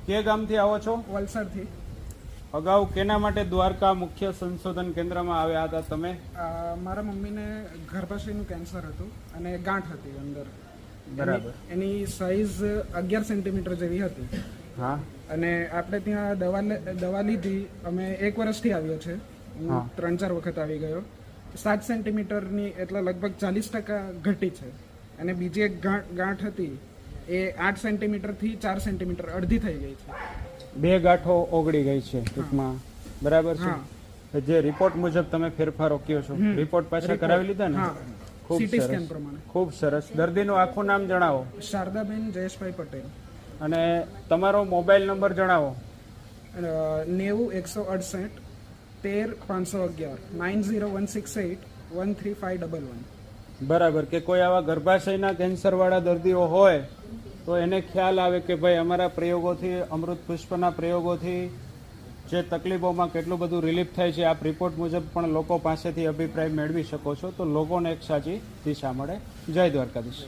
કે ગામથી આવો છો? વલસાડથી. અગાઉ કેના માટે દ્વારકા મુખ્ય સંશોધન કેન્દ્રમાં આવ્યા હતા તમે? મારા મમ્મીને ગર્ભાશયનું કેન્સર હતું અને ગાંઠ હતી અંદર. બરાબર. એની સાઈઝ 11 સેન્ટીમીટર જેવી હતી. હા. અને આપણે ત્યાં દવા લીધી. અમે 1 વર્ષથી આવ્યો છે. હું 3-4 વખત આવી ગયો. 7 સેન્ટીમીટરની એટલે લગભગ 40% ઘટી છે. અને બીજી એક ગાંઠ હતી એ 8 સેન્ટીમીટરથી 4 સેન્ટીમીટર અડધી થઈ ગઈ છે. 2 ગાંઠો ઓગળી ગઈ છે ટૂંકમાં. બરાબર છે. જે રિપોર્ટ મુજબ તમે ફેરફારો કયો છો, રિપોર્ટ પાછા કરાવી લીધા ને? ખૂબ સીટી સ્કેન સરસ. પ્રમાણે. ખૂબ સરસ. દર્દીનું આખું નામ જણાવો. શારદાબેન જયેશભાઈ પટેલ. અને તમારો મોબાઈલ નંબર જણાવો. 90 168 13 511 90 168 13511. બરાબર. કે કોઈ આવા ગર્ભાશયના કેન્સરવાળા દર્દીઓ હોય તો એને ખ્યાલ આવે કે ભાઈ અમારા પ્રયોગોથી, અમૃત પુષ્પના પ્રયોગોથી જે તકલીફોમાં કેટલું બધું રિલીફ થાય છે, આપ રિપોર્ટ મુજબ પણ લોકો પાસેથી અભિપ્રાય મેળવી શકો છો, તો લોકોને એક સાચી દિશા મળે. જય દ્વારકાધીશ.